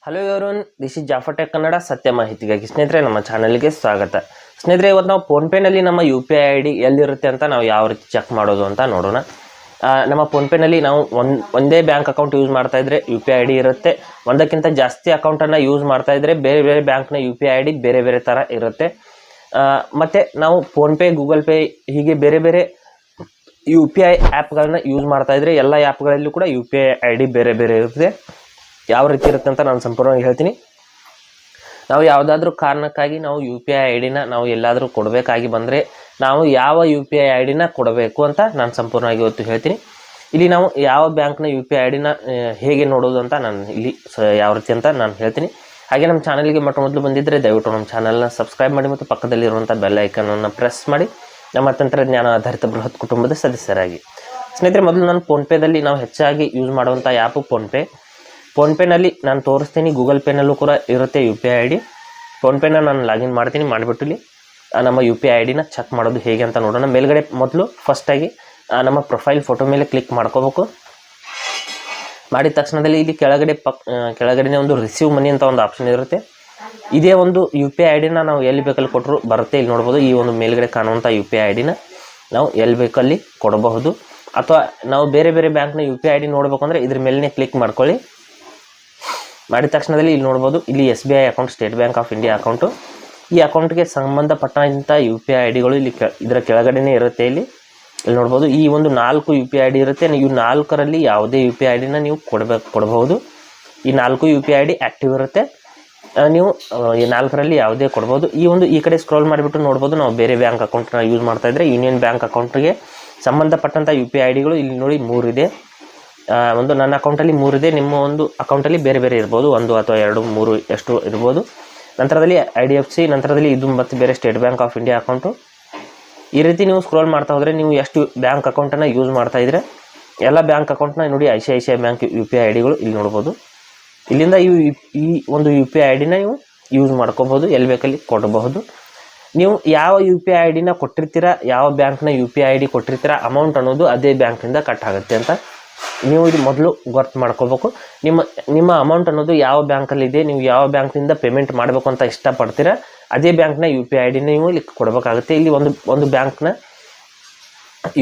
Hello everyone, this is Jafar tech Kannada ಸತ್ಯ ಮಾಹಿತಿಗಾಗಿ. ಸ್ನೇಹಿತರೆ, ನಮ್ಮ ಚಾನಲ್ಗೆ ಸ್ವಾಗತ. ಸ್ನೇಹಿತರೆ, ಇವತ್ತು ನಾವು ಫೋನ್ಪೇನಲ್ಲಿ ನಮ್ಮ UPI ID ಎಲ್ಲಿರುತ್ತೆ ಅಂತ ನಾವು ಯಾವ ರೀತಿ ಚೆಕ್ ಮಾಡೋದು ಅಂತ ನೋಡೋಣ. ನಮ್ಮ ಫೋನ್ಪೇನಲ್ಲಿ ನಾವು ಒಂದೇ ಬ್ಯಾಂಕ್ ಅಕೌಂಟ್ ಯೂಸ್ ಮಾಡ್ತಾ ಇದ್ರೆ UPI ID ಇರುತ್ತೆ. ಒಂದಕ್ಕಿಂತ ಜಾಸ್ತಿ ಅಕೌಂಟನ್ನು ಯೂಸ್ ಮಾಡ್ತಾ ಇದ್ರೆ ಬೇರೆ ಬೇರೆ ಬ್ಯಾಂಕ್ನ UPI ID ಬೇರೆ ಬೇರೆ ಥರ ಇರುತ್ತೆ. ಮತ್ತು ನಾವು ಫೋನ್ಪೇ, ಗೂಗಲ್ ಪೇ ಹೀಗೆ ಬೇರೆ ಬೇರೆ UPI ಆ್ಯಪ್ಗಳನ್ನ ಯೂಸ್ ಮಾಡ್ತಾ ಇದ್ರೆ ಎಲ್ಲ ಆ್ಯಪ್ಗಳಲ್ಲೂ ಕೂಡ UPI ID ಬೇರೆ ಬೇರೆ ಇರುತ್ತೆ. ಯಾವ ರೀತಿ ಇರುತ್ತೆ ಅಂತ ನಾನು ಸಂಪೂರ್ಣವಾಗಿ ಹೇಳ್ತೀನಿ. ನಾವು ಯಾವುದಾದ್ರೂ ಕಾರಣಕ್ಕಾಗಿ ನಾವು UPI ID ನಾವು ಎಲ್ಲಾದರೂ ಕೊಡಬೇಕಾಗಿ ಬಂದರೆ ನಾವು ಯಾವ UPI ID ಕೊಡಬೇಕು ಅಂತ ನಾನು ಸಂಪೂರ್ಣವಾಗಿ ಇವತ್ತು ಹೇಳ್ತೀನಿ. ಇಲ್ಲಿ ನಾವು ಯಾವ ಬ್ಯಾಂಕ್ನ UPI ID ಹೇಗೆ ನೋಡೋದು ಅಂತ ನಾನು ಇಲ್ಲಿ ಯಾವ ರೀತಿ ಅಂತ ನಾನು ಹೇಳ್ತೀನಿ. ಹಾಗೆ ನಮ್ಮ ಚಾನಲ್ಗೆ ಮೊದಲು ಬಂದಿದ್ದರೆ ದಯವಿಟ್ಟು ನಮ್ಮ ಚಾನಲ್ನ ಸಬ್ಸ್ಕ್ರೈಬ್ ಮಾಡಿ ಮತ್ತು ಪಕ್ಕದಲ್ಲಿರುವಂಥ ಬೆಲ್ ಐಕನನ್ನು ಪ್ರೆಸ್ ಮಾಡಿ ನಮ್ಮ ತಂತ್ರಜ್ಞಾನ ಆಧಾರಿತ ಬೃಹತ್ ಕುಟುಂಬದ ಸದಸ್ಯರಾಗಿ. ಸ್ನೇಹಿತರೆ, ಮೊದಲು ನಾನು ಫೋನ್ಪೇದಲ್ಲಿ ನಾವು ಹೆಚ್ಚಾಗಿ ಯೂಸ್ ಮಾಡುವಂಥ ಆ್ಯಪು ಫೋನ್ಪೇನಲ್ಲಿ ನಾನು ತೋರಿಸ್ತೀನಿ. ಗೂಗಲ್ ಪೇನಲ್ಲೂ ಕೂಡ ಇರುತ್ತೆ UPI ID. ಫೋನ್ಪೇನ ನಾನು ಲಾಗಿನ್ ಮಾಡ್ತೀನಿ. ಮಾಡಿಬಿಟ್ಟು ಇಲ್ಲಿ ನಮ್ಮ UPI ID ಚೆಕ್ ಮಾಡೋದು ಹೇಗೆ ಅಂತ ನೋಡೋಣ. ಮೇಲ್ಗಡೆ ಮೊದಲು ಫಸ್ಟಾಗಿ ನಮ್ಮ ಪ್ರೊಫೈಲ್ ಫೋಟೋ ಮೇಲೆ ಕ್ಲಿಕ್ ಮಾಡ್ಕೋಬೇಕು. ಮಾಡಿದ ತಕ್ಷಣದಲ್ಲಿ ಇಲ್ಲಿ ಕೆಳಗಡೆ ಒಂದು ರಿಸೀವ್ ಮನಿ ಅಂತ ಒಂದು ಆಪ್ಷನ್ ಇರುತ್ತೆ. ಇದೇ ಒಂದು UPI ID ನಾವು ಎಲ್ಲಿ ಬೇಕಲ್ಲಿ ಕೊಟ್ಟರು ಬರುತ್ತೆ. ಇಲ್ಲಿ ನೋಡ್ಬೋದು, ಈ ಒಂದು ಮೇಲ್ಗಡೆ ಕಾಣುವಂಥ UPI ID ನಾವು ಎಲ್ಲಿ ಬೇಕಲ್ಲಿ ಕೊಡಬಹುದು. ಅಥವಾ ನಾವು ಬೇರೆ ಬೇರೆ ಬ್ಯಾಂಕ್ನ UPI ID ನೋಡಬೇಕು ಅಂದರೆ ಇದ್ರ ಮೇಲೇ ಕ್ಲಿಕ್ ಮಾಡ್ಕೊಳ್ಳಿ. ಮಾಡಿದ ತಕ್ಷಣದಲ್ಲಿ ಇಲ್ಲಿ ನೋಡ್ಬೋದು, ಇಲ್ಲಿ SBI account, state bank of India account. ಈ ಅಕೌಂಟ್ಗೆ ಸಂಬಂಧಪಟ್ಟಂಥ UPI IDಗಳು ಇಲ್ಲಿ ಇದರ ಕೆಳಗಡೆನೇ ಇರುತ್ತೆ. ಇಲ್ಲಿ ನೋಡ್ಬೋದು, ಈ ಒಂದು 4 UPI ID ಇರುತ್ತೆ. ಈ 4ರಲ್ಲಿ ಯಾವುದೇ UPI ID ನೀವು ಕೊಡಬಹುದು. ಈ 4 UPI ID ಆ್ಯಕ್ಟಿವ್ ಇರುತ್ತೆ. ನೀವು ಈ 4ರಲ್ಲಿ ಯಾವುದೇ ಕೊಡ್ಬೋದು. ಈ ಕಡೆ ಸ್ಕ್ರೋಲ್ ಮಾಡಿಬಿಟ್ಟು ನೋಡ್ಬೋದು, ನಾವು ಬೇರೆ ಬ್ಯಾಂಕ್ ಅಕೌಂಟ್ನ ಯೂಸ್ ಮಾಡ್ತಾ ಇದ್ರೆ ಯೂನಿಯನ್ ಬ್ಯಾಂಕ್ ಅಕೌಂಟ್ಗೆ ಸಂಬಂಧಪಟ್ಟಂಥ UPI IDಗಳು ಇಲ್ಲಿ ನೋಡಿ 3 ಇದೆ. ಒಂದು ನನ್ನ ಅಕೌಂಟಲ್ಲಿ 3 ಇದೆ. ನಿಮ್ಮ ಒಂದು ಅಕೌಂಟಲ್ಲಿ ಬೇರೆ ಬೇರೆ ಇರ್ಬೋದು, 1 ಅಥವಾ 2, 3 ಎಷ್ಟು ಇರ್ಬೋದು. ನಂತರದಲ್ಲಿ IDFC, ನಂತರದಲ್ಲಿ ಇದು ಮತ್ತು ಬೇರೆ state bank of India account. ಈ ರೀತಿ ನೀವು ಸ್ಕ್ರೋಲ್ ಮಾಡ್ತಾ ಹೋದರೆ ನೀವು ಎಷ್ಟು ಬ್ಯಾಂಕ್ ಅಕೌಂಟನ್ನು ಯೂಸ್ ಮಾಡ್ತಾ ಇದ್ರೆ ಎಲ್ಲ ಬ್ಯಾಂಕ್ ಅಕೌಂಟ್ನ ನೋಡಿ ICICI ಬ್ಯಾಂಕ್ UPI IDಗಳು ಇಲ್ಲಿ ನೋಡ್ಬೋದು. ಇಲ್ಲಿಂದ ಈ ಒಂದು UPI ID ನೀವು ಯೂಸ್ ಮಾಡ್ಕೋಬೋದು, ಎಲ್ಲಿ ಬೇಕಲ್ಲಿ ಕೊಡಬಹುದು. ನೀವು ಯಾವ UPI ID ಕೊಟ್ಟಿರ್ತೀರಾ, ಯಾವ ಬ್ಯಾಂಕ್ನ UPI ID ಕೊಟ್ಟಿರ್ತೀರಾ, ಅಮೌಂಟ್ ಅನ್ನೋದು ಅದೇ ಬ್ಯಾಂಕ್ನಿಂದ ಕಟ್ ಆಗುತ್ತೆ ಅಂತ ನೀವು ಇದು ಮೊದಲು ಗೊತ್ತು ಮಾಡ್ಕೋಬೇಕು. ನಿಮ್ಮ ಅಮೌಂಟ್ ಅನ್ನೋದು ಯಾವ ಬ್ಯಾಂಕಲ್ಲಿ ಇದೆ, ನೀವು ಯಾವ ಬ್ಯಾಂಕ್ನಿಂದ ಪೇಮೆಂಟ್ ಮಾಡಬೇಕು ಅಂತ ಇಷ್ಟಪಡ್ತೀರಾ ಅದೇ ಬ್ಯಾಂಕ್ನ UPI ID ನೀವು ಇಲ್ಲಿ ಕೊಡಬೇಕಾಗುತ್ತೆ. ಇಲ್ಲಿ ಒಂದು ಬ್ಯಾಂಕ್ನ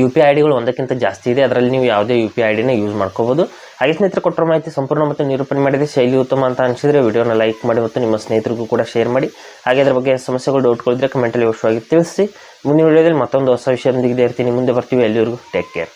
UPI IDಗಳು ಒಂದಕ್ಕಿಂತ ಜಾಸ್ತಿ ಇದೆ. ಅದರಲ್ಲಿ ನೀವು ಯಾವುದೇ UPI ID ಯೂಸ್ ಮಾಡ್ಕೋಬೋದು. ಹಾಗೆ ಸ್ನೇಹಿತರೆ, ಕೊಟ್ಟರ ಮಾಹಿತಿ ಸಂಪೂರ್ಣ ಮತ್ತು ನಿರೂಪಣೆ ಮಾಡಿದೆ, ಶೈಲಿ ಉತ್ತಮ ಅಂತ ಅನಿಸಿದರೆ ವಿಡಿಯೋನ ಲೈಕ್ ಮಾಡಿ ಮತ್ತು ನಿಮ್ಮ ಸ್ನೇಹಿತರಿಗೂ ಕೂಡ ಶೇರ್ ಮಾಡಿ. ಹಾಗೆ ಅದರ ಬಗ್ಗೆ ಸಮಸ್ಯೆಗಳು, ಡೌಟ್ಗಳಿದ್ರೆ ಕಮೆಂಟಲ್ಲಿ ಅವಶ್ಯವಾಗಿ ತಿಳಿಸಿ. ಮುಂದಿನ ವಿಡಿಯೋದಲ್ಲಿ ಮತ್ತೊಂದು ಹೊಸ ವಿಷಯದೊಂದಿಗೆ ಇರ್ತೀನಿ. ಮುಂದೆ ಬರ್ತೀವಿ. ಎಲ್ಲಿವರೆಗೂ ಟೇಕ್ ಕೇರ್.